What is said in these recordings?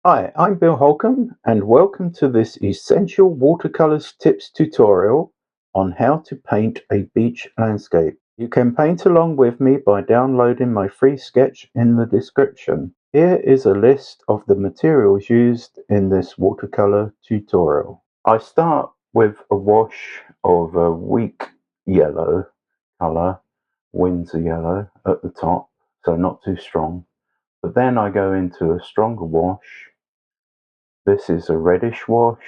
Hi, I'm Bill Holcomb and welcome to this essential watercolors tips tutorial on how to paint a beach landscape. You can paint along with me by downloading my free sketch in the description. Here is a list of the materials used in this watercolor tutorial. I start with a wash of a weak yellow color, Windsor yellow at the top, so not too strong. But then I go into a stronger wash. This is a reddish wash,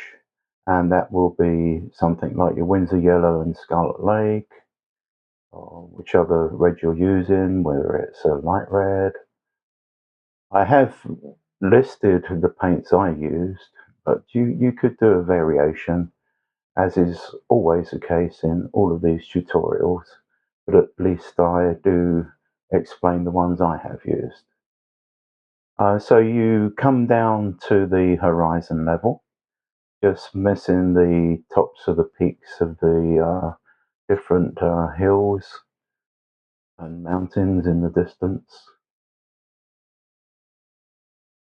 and that will be something like your Windsor Yellow and Scarlet Lake, or whichever red you're using, whether it's a light red. I have listed the paints I used, but you could do a variation, as is always the case in all of these tutorials, but at least I do explain the ones I have used. So you come down to the horizon level, just missing the tops of the peaks of the different hills and mountains in the distance.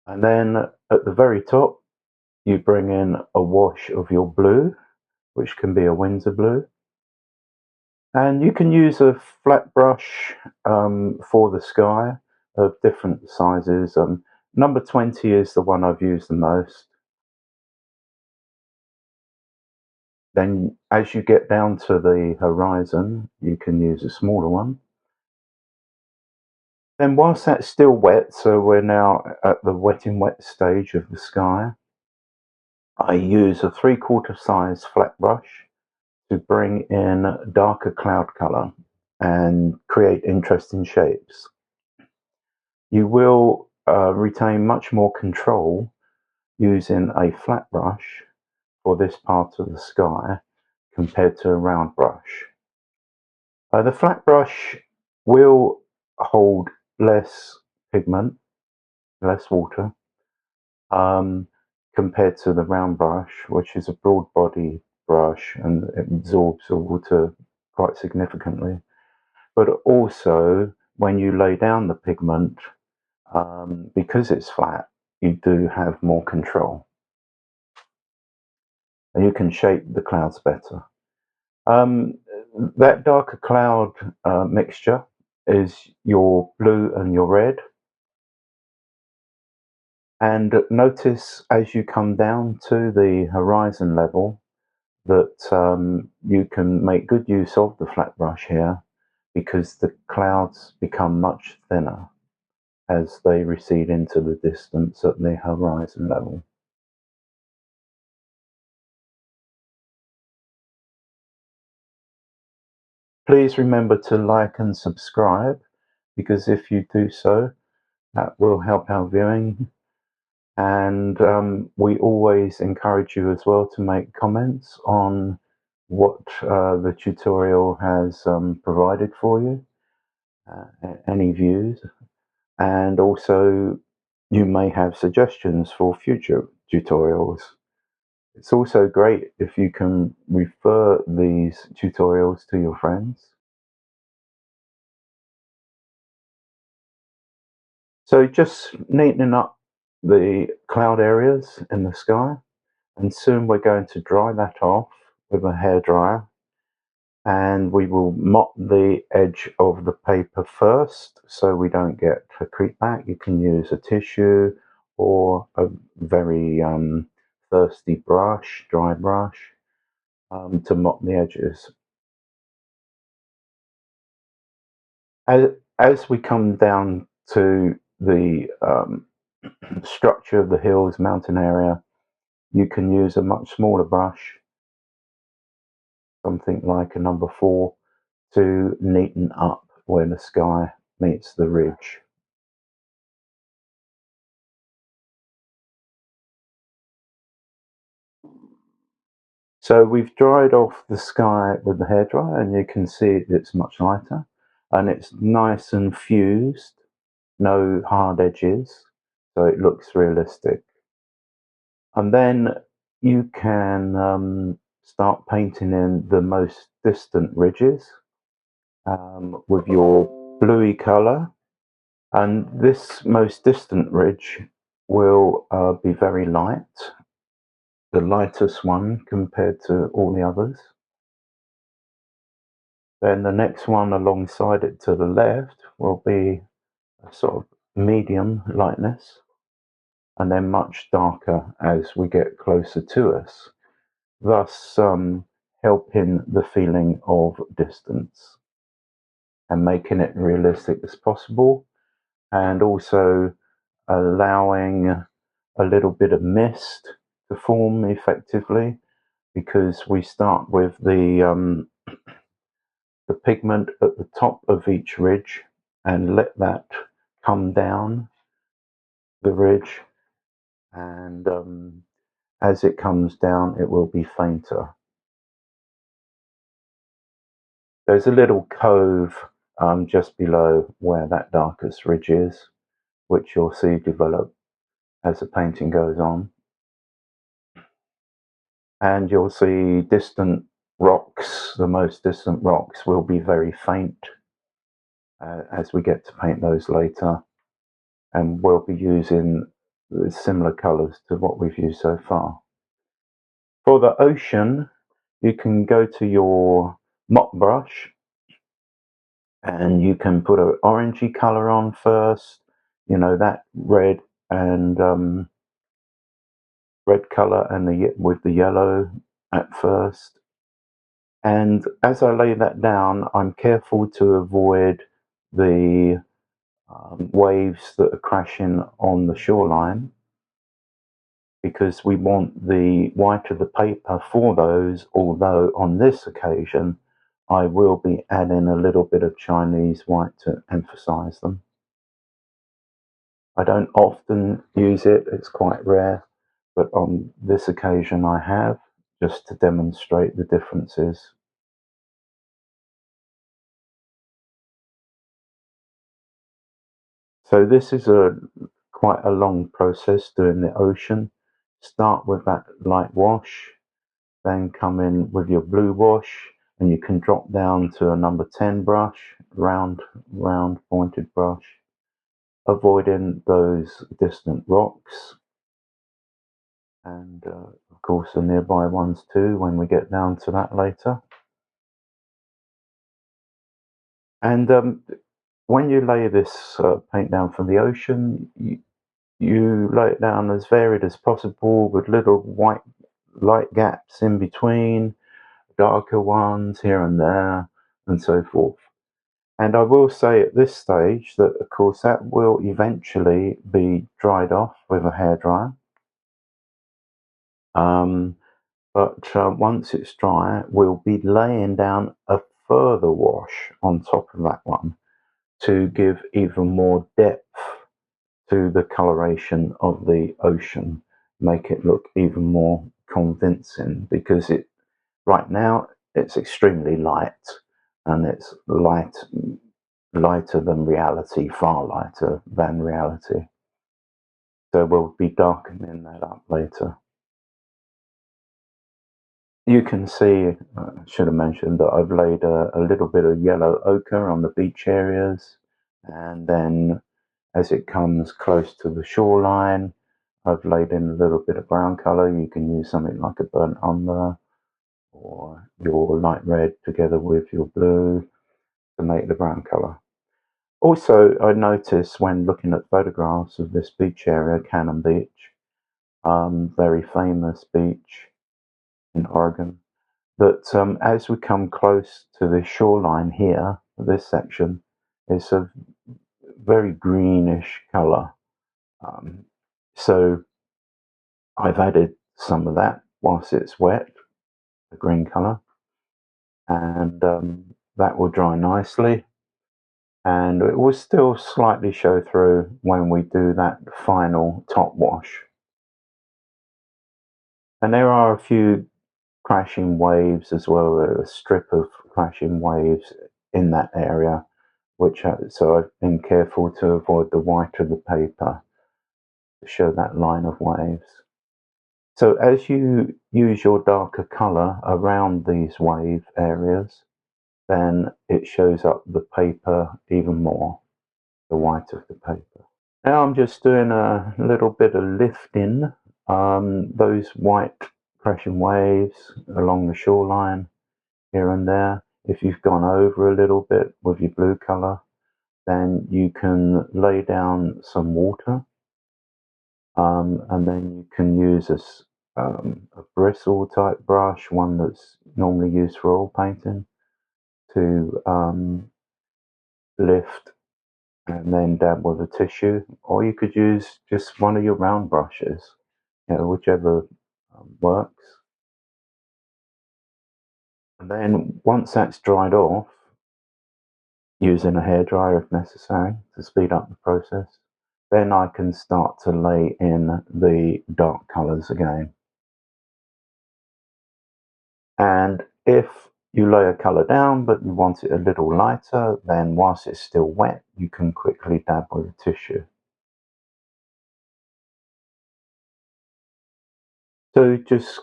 And then at the very top, you bring in a wash of your blue, which can be a Windsor blue. And you can use a flat brush for the sky of different sizes. Number 20 is the one I've used the most. Then as you get down to the horizon, you can use a smaller one. Then whilst that's still wet, so we're now at the wetting wet stage of the sky, I use a 3/4 size flat brush to bring in darker cloud color and create interesting shapes. You will retain much more control using a flat brush for this part of the sky compared to a round brush. The flat brush will hold less pigment, less water, um, compared to the round brush, which is a broad body brush and it absorbs the water quite significantly. But also, when you lay down the pigment, because it's flat, you do have more control and you can shape the clouds better. Um, that darker cloud mixture is your blue and your red. And notice as you come down to the horizon level that you can make good use of the flat brush here because the clouds become much thinner as they recede into the distance at the horizon level. Please remember to like and subscribe because if you do so, that will help our viewing. And we always encourage you as well to make comments on what the tutorial has provided for you, any views, and also you may have suggestions for future tutorials. It's also great if you can refer these tutorials to your friends. So just neatening up the cloud areas in the sky, and soon we're going to dry that off with a hairdryer, and we will mop the edge of the paper first so we don't get a creep back. You can use a tissue or a very thirsty brush, dry brush, to mop the edges. As we come down to the structure of the hills, mountain area, you can use a much smaller brush, something like a number 4, to neaten up where the sky meets the ridge. So we've dried off the sky with the hairdryer and you can see it's much lighter and it's nice and fused, no hard edges, so it looks realistic. And then you can start painting in the most distant ridges with your bluey colour. And this most distant ridge will be very light, the lightest one compared to all the others. Then the next one alongside it to the left will be a sort of medium lightness, and then much darker as we get closer to us, thus helping the feeling of distance and making it realistic as possible, and also allowing a little bit of mist to form effectively, because we start with the pigment at the top of each ridge and let that come down the ridge, and as it comes down it will be fainter. There's a little cove just below where that darkest ridge is, which you'll see develop as the painting goes on. And you'll see distant rocks, the most distant rocks will be very faint as we get to paint those later, and we'll be using similar colours to what we've used so far. For the ocean, you can go to your mop brush and you can put an orangey colour on first, you know, that red and red colour, and with the yellow at first. And as I lay that down, I'm careful to avoid the waves that are crashing on the shoreline, because we want the white of the paper for those, although on this occasion I will be adding a little bit of Chinese white to emphasize them. I don't often use it, it's quite rare, but on this occasion I have, just to demonstrate the differences. So this is quite a long process doing the ocean. Start with that light wash, then come in with your blue wash, and you can drop down to a number 10 brush, round pointed brush, avoiding those distant rocks, and of course the nearby ones too when we get down to that later. And when you lay this paint down from the ocean, you lay it down as varied as possible, with little white light gaps in between, darker ones here and there, and so forth. And I will say at this stage that, of course, that will eventually be dried off with a hairdryer. But once it's dry, we'll be laying down a further wash on top of that one to give even more depth to the coloration of the ocean, make it look even more convincing, because right now it's extremely light, and it's lighter than reality, far lighter than reality. So we'll be darkening that up later. You can see, I should have mentioned that I've laid a little bit of yellow ochre on the beach areas, and then as it comes close to the shoreline, I've laid in a little bit of brown colour. You can use something like a burnt umber or your light red together with your blue to make the brown colour. Also, I noticed when looking at photographs of this beach area, Cannon Beach, very famous beach in Oregon, that as we come close to the shoreline here, this section, it's a very greenish colour. So I've added some of that whilst it's wet, the green colour, and that will dry nicely, and it will still slightly show through when we do that final top wash. And there are a few crashing waves as well, a strip of crashing waves in that area, which so I've been careful to avoid the white of the paper to show that line of waves. So as you use your darker colour around these wave areas, then it shows up the paper even more, the white of the paper. Now I'm just doing a little bit of lifting those white crashing waves along the shoreline here and there. If you've gone over a little bit with your blue color, then you can lay down some water, and then you can use a bristle type brush, one that's normally used for oil painting, to lift and then dab with a tissue, or you could use just one of your round brushes, whichever works. And then once that's dried off, using a hairdryer if necessary to speed up the process, then I can start to lay in the dark colours again. And if you lay a colour down but you want it a little lighter, then whilst it's still wet, you can quickly dab with a tissue. So just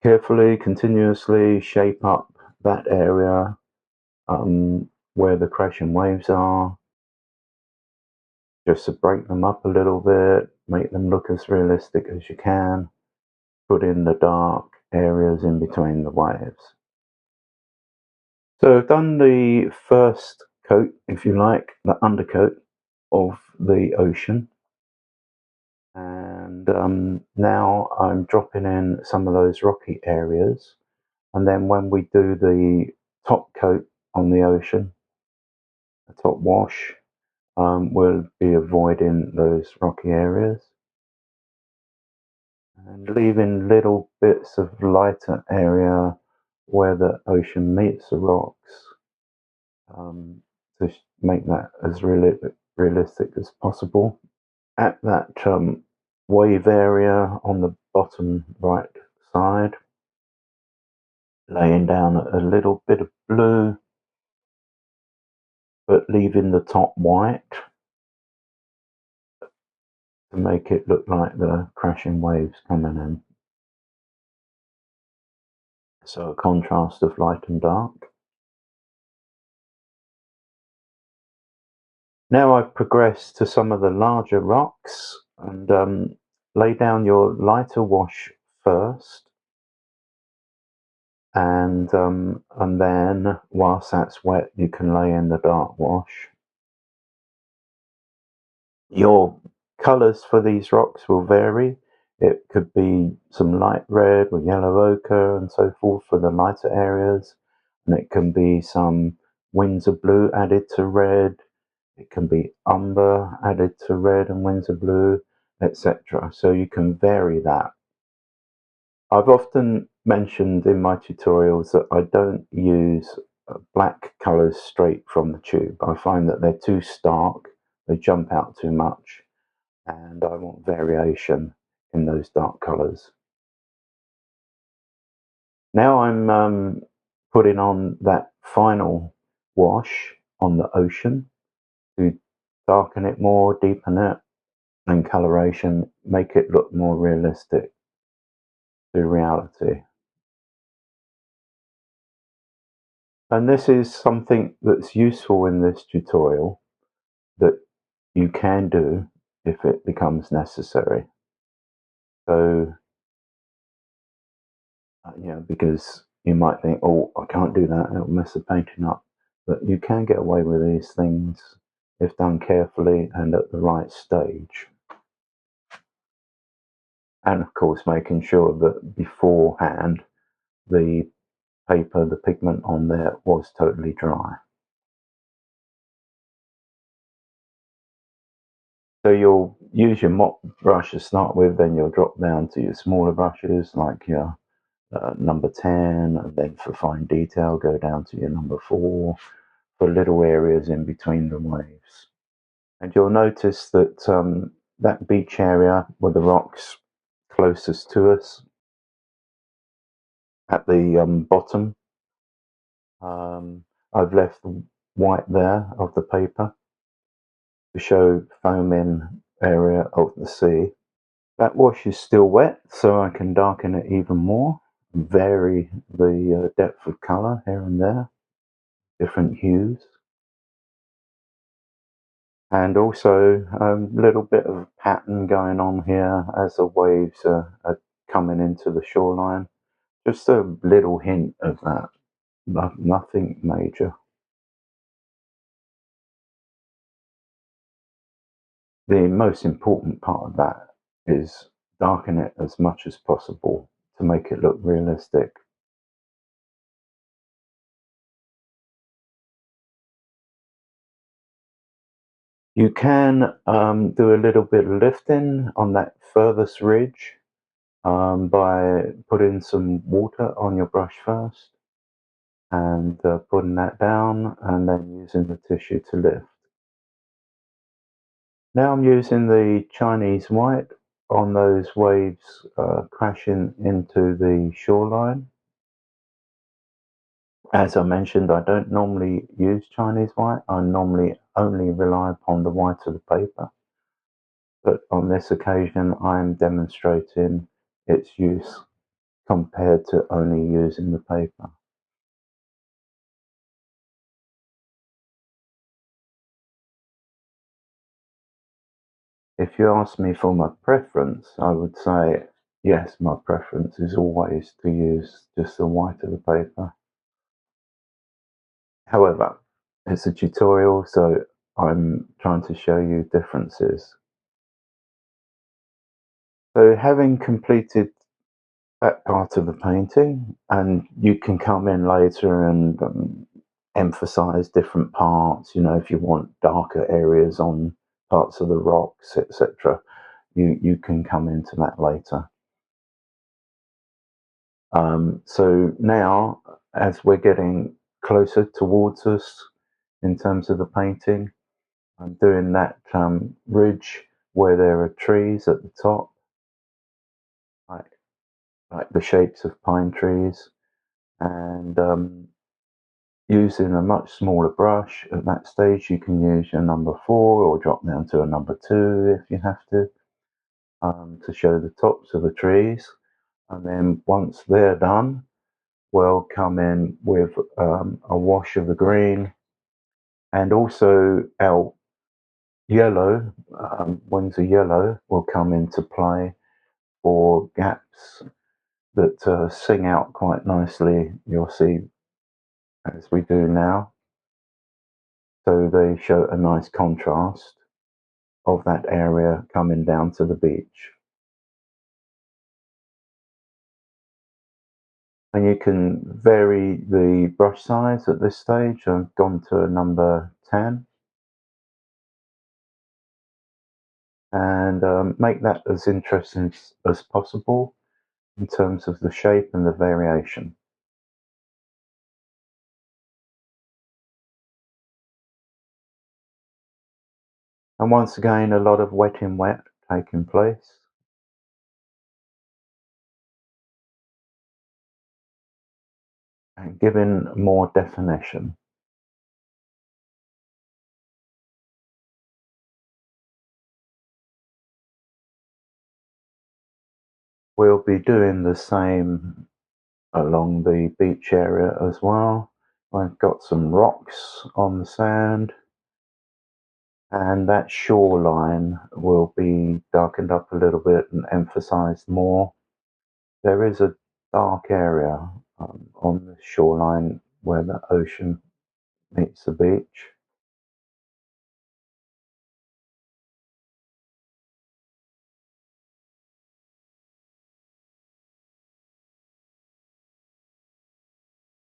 carefully, continuously shape up that area where the crashing waves are, just to break them up a little bit, make them look as realistic as you can, put in the dark areas in between the waves. So I've done the first coat, if you like, the undercoat of the ocean, and now I'm dropping in some of those rocky areas, and then when we do the top coat on the ocean, the top wash, we'll be avoiding those rocky areas and leaving little bits of lighter area where the ocean meets the rocks, to make that as realistic as possible. At that wave area on the bottom right side, laying down a little bit of blue, but leaving the top white to make it look like the crashing waves coming in. So a contrast of light and dark. Now I've progressed to some of the larger rocks, and lay down your lighter wash first, and then whilst that's wet, you can lay in the dark wash. Your colours for these rocks will vary. It could be some light red with yellow ochre and so forth for the lighter areas, and it can be some Windsor blue added to red. It can be umber added to red and Windsor blue, etc. So you can vary that. I've often mentioned in my tutorials that I don't use black colours straight from the tube. I find that they're too stark, they jump out too much, and I want variation in those dark colours. Now I'm putting on that final wash on the ocean to darken it more, deepen it, and coloration, make it look more realistic to reality. And this is something that's useful in this tutorial that you can do if it becomes necessary. So, because you might think, oh, I can't do that, it'll mess the painting up. But you can get away with these things if done carefully and at the right stage. And of course, making sure that beforehand the paper, the pigment on there was totally dry. So you'll use your mop brush to start with, then you'll drop down to your smaller brushes like your number 10, and then for fine detail go down to your number 4 for little areas in between the waves. And you'll notice that that beach area with the rocks closest to us at the bottom, I've left white there of the paper to show foaming area of the sea. That wash is still wet, so I can darken it even more, vary the depth of colour here and there, different hues. And also a little bit of pattern going on here as the waves are coming into the shoreline. Just a little hint of that, nothing major. The most important part of that is darken it as much as possible to make it look realistic. You can do a little bit of lifting on that furthest ridge by putting some water on your brush first and putting that down and then using the tissue to lift. Now I'm using the Chinese white on those waves crashing into the shoreline. As I mentioned, I don't normally use Chinese white. I normally only rely upon the white of the paper. But on this occasion, I'm demonstrating its use compared to only using the paper. If you ask me for my preference, I would say yes, my preference is always to use just the white of the paper. However, it's a tutorial, so I'm trying to show you differences. So having completed that part of the painting, and you can come in later and emphasize different parts, if you want darker areas on parts of the rocks, etc. You can come into that later. So now, as we're getting closer towards us in terms of the painting, I'm doing that ridge where there are trees at the top, like, like the shapes of pine trees, and using a much smaller brush. At that stage, you can use your number 4 or drop down to a number 2 if you have to show the tops of the trees. And then once they're done, we'll come in with a wash of the green and also our yellow. Ones of yellow will come into play for gaps that sing out quite nicely. You'll see as we do now. So they show a nice contrast of that area coming down to the beach. And you can vary the brush size at this stage. I've gone to a number 10 and make that as interesting as possible in terms of the shape and the variation. And once again, a lot of wet in wet taking place. And giving more definition. We'll be doing the same along the beach area as well. I've got some rocks on the sand, and that shoreline will be darkened up a little bit and emphasized more. There is a dark area on the shoreline where the ocean meets the beach.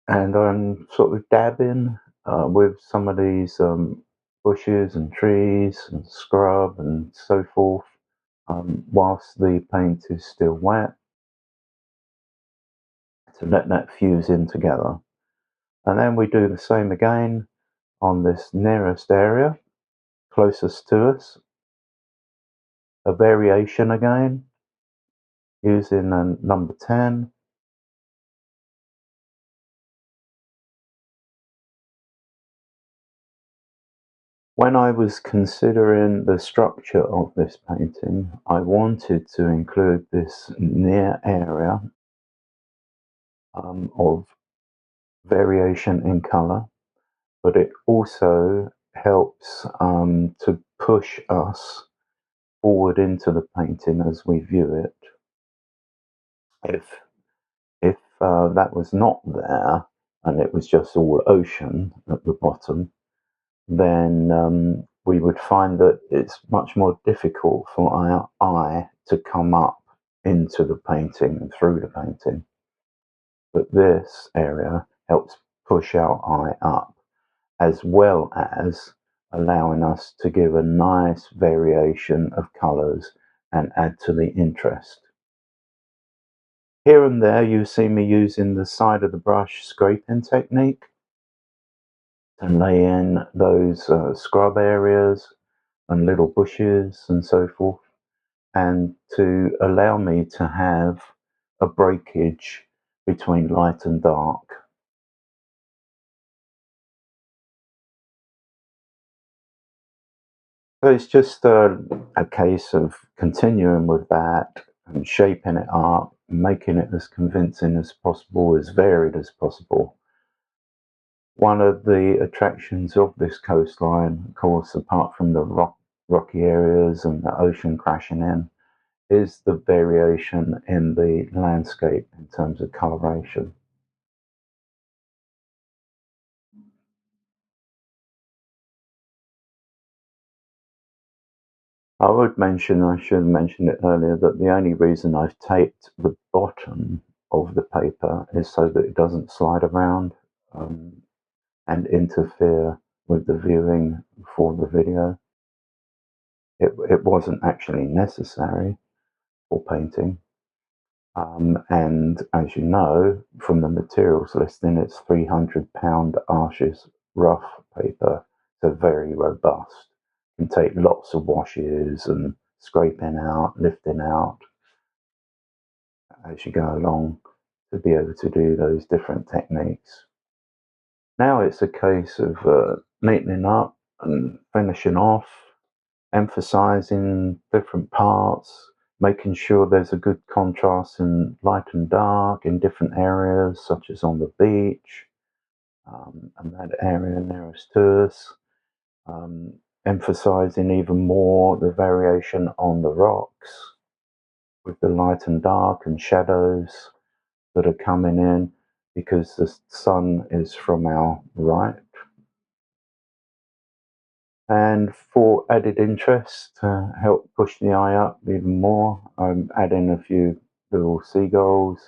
And I'm sort of dabbing with some of these bushes and trees and scrub and so forth whilst the paint is still wet to let that fuse in together. And then we do the same again on this nearest area, closest to us, a variation again, using a number 10. When I was considering the structure of this painting, I wanted to include this near area of variation in color, but it also helps to push us forward into the painting as we view it. If that was not there and it was just all ocean at the bottom, then we would find that it's much more difficult for our eye to come up into the painting and through the painting. But this area helps push our eye up, as well as allowing us to give a nice variation of colours and add to the interest. Here and there you see me using the side of the brush scraping technique and lay in those scrub areas and little bushes and so forth, and to allow me to have a breakage between light and dark. So it's just a case of continuing with that and shaping it up, making it as convincing as possible, as varied as possible. One of the attractions of this coastline, of course, apart from the rocky areas and the ocean crashing in, is the variation in the landscape in terms of coloration. I should have mentioned it earlier, that the only reason I've taped the bottom of the paper is so that it doesn't slide around and interfere with the viewing for the video. It wasn't actually necessary for painting. And as you know from the materials listing, it's 300-pound Arches rough paper, so very robust. Can take lots of washes and scraping out, lifting out as you go along to be able to do those different techniques. Now it's a case of neatening up and finishing off, emphasizing different parts, making sure there's a good contrast in light and dark in different areas, such as on the beach and that area nearest to us, emphasizing even more the variation on the rocks with the light and dark and shadows that are coming in because the sun is from our right. And for added interest, to help push the eye up even more, I'm adding a few little seagulls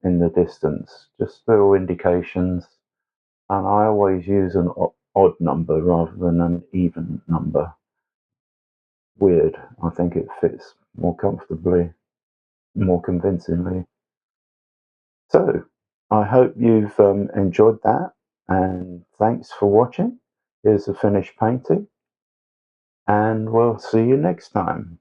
in the distance, just little indications. And I always use an odd number rather than an even number. Weird. I think it fits more comfortably, more convincingly. So I hope you've enjoyed that, and thanks for watching. Here's the finished painting, and we'll see you next time.